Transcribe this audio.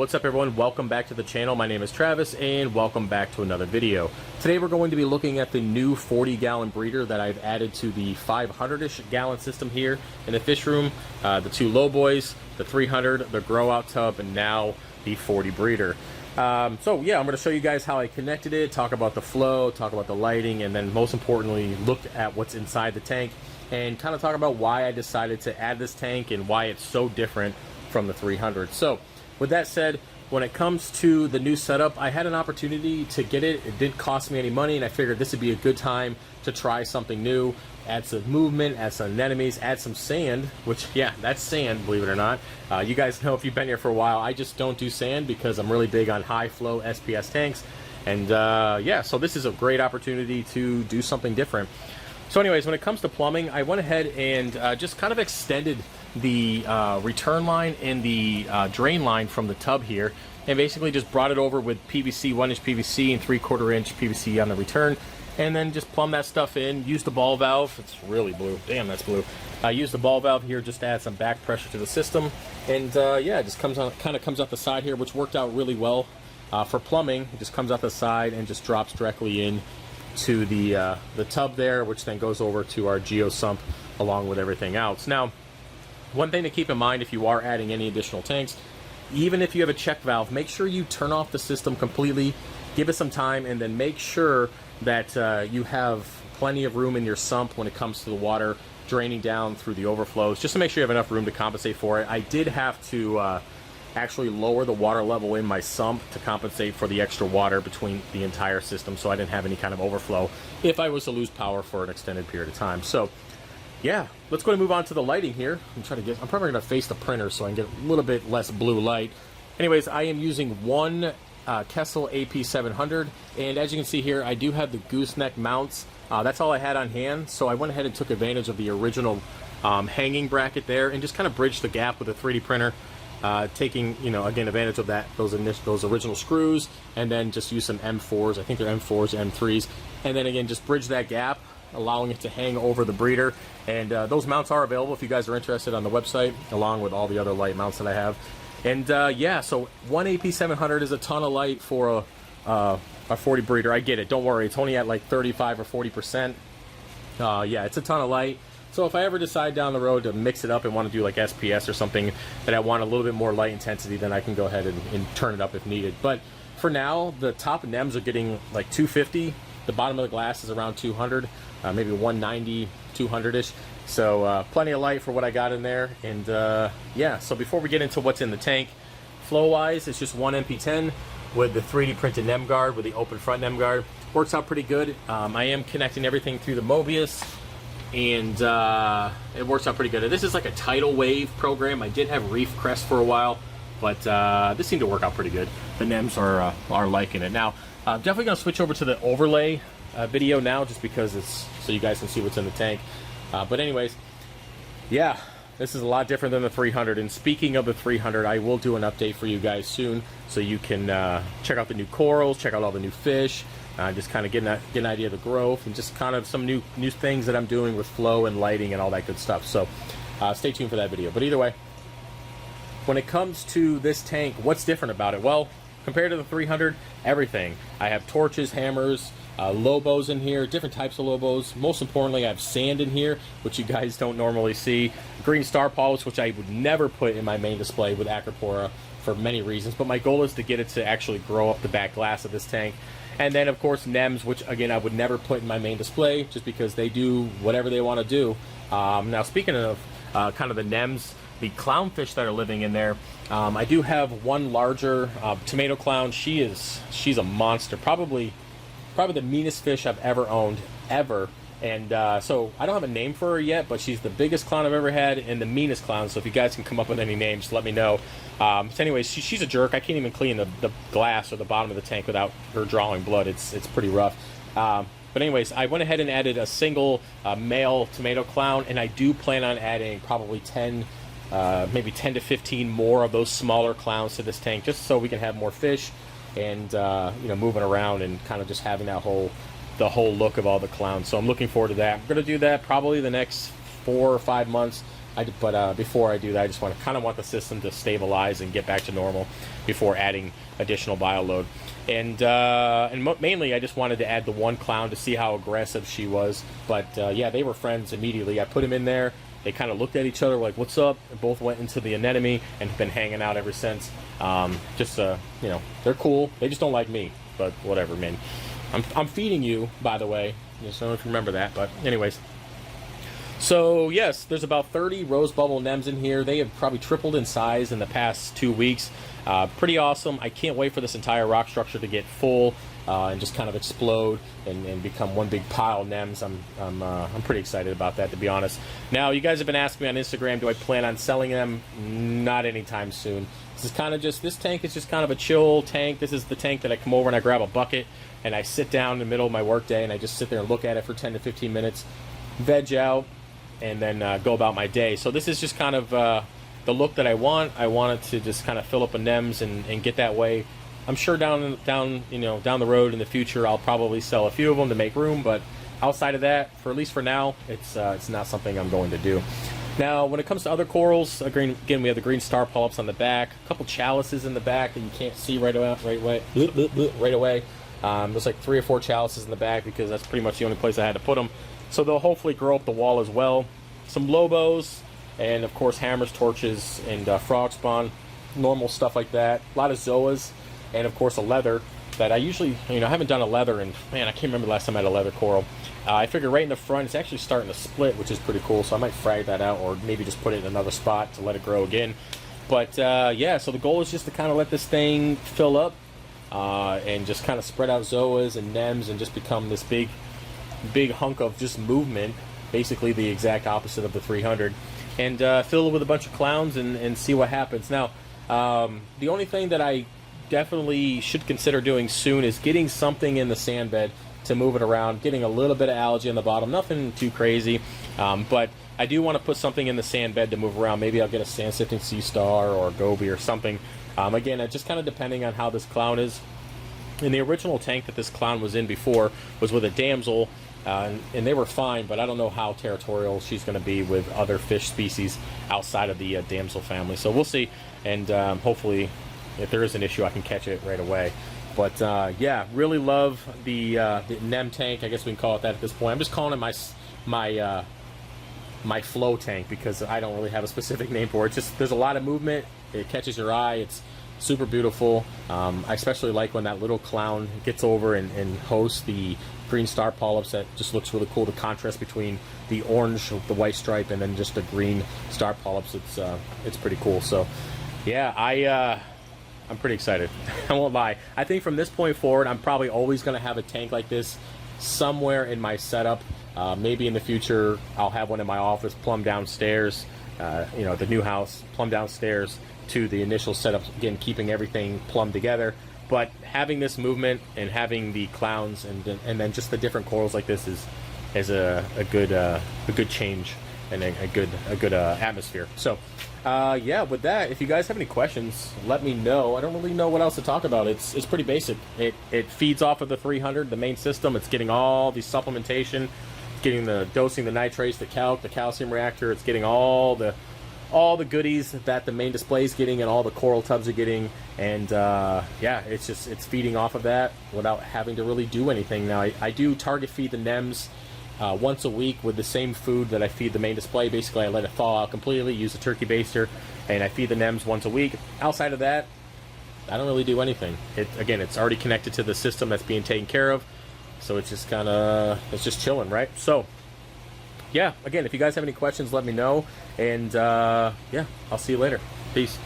What's up everyone? Welcome back to the channel. My name is Travis and welcome back to another video. Today we're going to be looking at the new 40-gallon breeder that I've added to the 500-ish gallon system here in the fish room. The two low boys, the 300, the grow out tub, and now the 40 breeder. So yeah, I'm going to show you guys how I connected it, talk about the flow, talk about the lighting, and then most importantly look at what's inside the tank and kind of talk about why I decided to add this tank and why it's so different from the 300. So with that said, when it comes to the new setup, I had an opportunity to get it. It didn't cost me any money, and I figured this would be a good time to try something new, add some movement, add some anemones, add some sand, which, yeah, that's sand, believe it or not. You guys know if you've been here for a while, I just don't do sand because I'm really big on high flow SPS tanks. And yeah, so this is a great opportunity to do something different. So anyways, when it comes to plumbing, I went ahead and just kind of extended the return line and the drain line from the tub here, and basically just brought it over with PVC, 1-inch PVC and 3/4 inch PVC on the return, and then just plumb that stuff in. Use the ball valve. It's really blue. Damn, that's blue. Use the ball valve here just to add some back pressure to the system, and yeah, it just comes on, kind of comes out the side here, which worked out really well for plumbing. It just comes out the side and just drops directly in to the tub there, which then goes over to our geo sump along with everything else. Now, one thing to keep in mind if you are adding any additional tanks, even if you have a check valve, make sure you turn off the system completely, give it some time, and then make sure that you have plenty of room in your sump when it comes to the water draining down through the overflows, just to make sure you have enough room to compensate for it. I did have to actually lower the water level in my sump to compensate for the extra water between the entire system, so I didn't have any kind of overflow if I was to lose power for an extended period of time. So yeah, let's go and move on to the lighting here. I'm probably going to face the printer so I can get a little bit less blue light. Anyways, I am using one Kessel AP700, and as you can see here, I do have the gooseneck mounts. That's all I had on hand, so I went ahead and took advantage of the original hanging bracket there and just kind of bridged the gap with a 3D printer, taking, you know, again, advantage of that, those original screws, and then just use some M4s. I think they're M4s, M3s, and then again, just bridge that gap, allowing it to hang over the breeder. And those mounts are available if you guys are interested on the website, along with all the other light mounts that I have. And yeah, so one AP700 is a ton of light for a 40 breeder. I get it, don't worry, it's only at like 35 or 40%. Yeah, it's a ton of light. So if I ever decide down the road to mix it up and want to do like SPS or something that I want a little bit more light intensity, then I can go ahead and turn it up if needed. But for now, the top NEMs are getting like 250. The bottom of the glass is around 200, maybe 190, 200-ish. So plenty of light for what I got in there. And yeah, so before we get into what's in the tank, flow-wise, it's just one MP10 with the 3D printed NEM guard with the open front NEM guard. Works out pretty good. I am connecting everything through the Mobius, and it works out pretty good. This is like a tidal wave program. I did have Reef Crest for a while, but this seemed to work out pretty good. The NEMs are liking it. Now, I'm definitely going to switch over to the overlay video now, just because it's so you guys can see what's in the tank. But anyways, yeah, this is a lot different than the 300. And speaking of the 300, I will do an update for you guys soon, so you can check out the new corals, check out all the new fish, just kind of get an idea of the growth, and just kind of some new things that I'm doing with flow and lighting and all that good stuff. So stay tuned for that video. But either way, when it comes to this tank, what's different about it? Well, compared to the 300, everything. I have torches, hammers, Lobos in here, different types of Lobos. Most importantly, I have sand in here, which you guys don't normally see. Green star polyps, which I would never put in my main display with Acropora for many reasons, but my goal is to get it to actually grow up the back glass of this tank. And then, of course, NEMs, which, again, I would never put in my main display just because they do whatever they want to do. Now, speaking of kind of the NEMs, the clownfish that are living in there, I do have one larger tomato clown. She's a monster, probably the meanest fish I've ever owned, ever. And so I don't have a name for her yet, but she's the biggest clown I've ever had and the meanest clown. So if you guys can come up with any names, let me know. So anyways, she's a jerk. I can't even clean the glass or the bottom of the tank without her drawing blood. It's pretty rough. But anyways, I went ahead and added a single male tomato clown, and I do plan on adding probably 10, maybe 10 to 15 more of those smaller clowns to this tank, just so we can have more fish and you know, moving around and kind of just having that the whole look of all the clowns. So I'm looking forward to that. I'm going to do that probably the next 4 or 5 months, But before I do that, I just kind of want the system to stabilize and get back to normal before adding additional bio load. And mainly, I just wanted to add the one clown to see how aggressive she was. But yeah, they were friends immediately. I put them in there. They kind of looked at each other like, "What's up?" And both went into the anemone and have been hanging out ever since. You know, they're cool. They just don't like me. But whatever, man. I'm feeding you, by the way. Just don't know if you remember that. But anyways. So yes, there's about 30 rose bubble nems in here. They have probably tripled in size in the past 2 weeks. Pretty awesome. I can't wait for this entire rock structure to get full and just kind of explode and become one big pile of nems. I'm pretty excited about that, to be honest. Now, you guys have been asking me on Instagram, do I plan on selling them? Not anytime soon. This tank is just kind of a chill tank. This is the tank that I come over and I grab a bucket and I sit down in the middle of my work day and I just sit there and look at it for 10 to 15 minutes, veg out, and then go about my day. So this is just kind of the look that I want. I want it to just kind of fill up with nems and get that way. I'm sure down the road in the future, I'll probably sell a few of them to make room. But outside of that, at least for now, it's not something I'm going to do. Now, when it comes to other corals, again, we have the green star polyps on the back, a couple chalices in the back that you can't see right away. There's like 3 or 4 chalices in the back because that's pretty much the only place I had to put them. So they'll hopefully grow up the wall as well. Some lobos, and of course hammers, torches, and frog spawn, normal stuff like that. A lot of zoas, and of course a leather that I usually, I haven't done a leather in, man, I can't remember the last time I had a leather coral. I figure right in the front, it's actually starting to split, which is pretty cool, so I might frag that out or maybe just put it in another spot to let it grow again. But yeah, so the goal is just to kind of let this thing fill up and just kind of spread out zoas and nems and just become this big hunk of just movement, basically the exact opposite of the 300, and fill it with a bunch of clowns and see what happens. Now, the only thing that I definitely should consider doing soon is getting something in the sand bed to move it around, getting a little bit of algae on the bottom, nothing too crazy, but I do want to put something in the sand bed to move around. Maybe I'll get a sand sifting sea star or a goby or something. Again, just kind of depending on how this clown is. In the original tank that this clown was in before was with a damsel, and they were fine, but I don't know how territorial she's going to be with other fish species outside of the damsel family. So we'll see, and hopefully, if there is an issue, I can catch it right away. But yeah, really love the nem tank. I guess we can call it that at this point. I'm just calling it my flow tank because I don't really have a specific name for it. Just there's a lot of movement. It catches your eye. It's super beautiful. I especially like when that little clown gets over and hosts the green star polyps. That just looks really cool. The contrast between the orange, the white stripe, and then just the green star polyps. It's pretty cool. So yeah, I'm pretty excited. I won't lie. I think from this point forward, I'm probably always going to have a tank like this somewhere in my setup. Maybe in the future, I'll have one in my office, plumb downstairs. The new house, plumb downstairs to the initial setup. Again, keeping everything plumbed together. But having this movement and having the clowns and then just the different corals like this is a good change and a good atmosphere. So yeah, with that, if you guys have any questions, let me know. I don't really know what else to talk about. It's pretty basic. It feeds off of the 300, the main system. It's getting all the supplementation, getting the dosing, the nitrates, the calcium reactor. It's getting all the goodies that the main display is getting and all the coral tubs are getting. And yeah, it's feeding off of that without having to really do anything. Now I do target feed the nems once a week with the same food that I feed the main display. Basically, I let it thaw out completely, use a turkey baster, and I feed the nems once a week. Outside of that, I don't really do anything. Again, it's already connected to the system that's being taken care of, so it's just it's just chilling, right? So yeah, again, if you guys have any questions, let me know, and yeah, I'll see you later. Peace.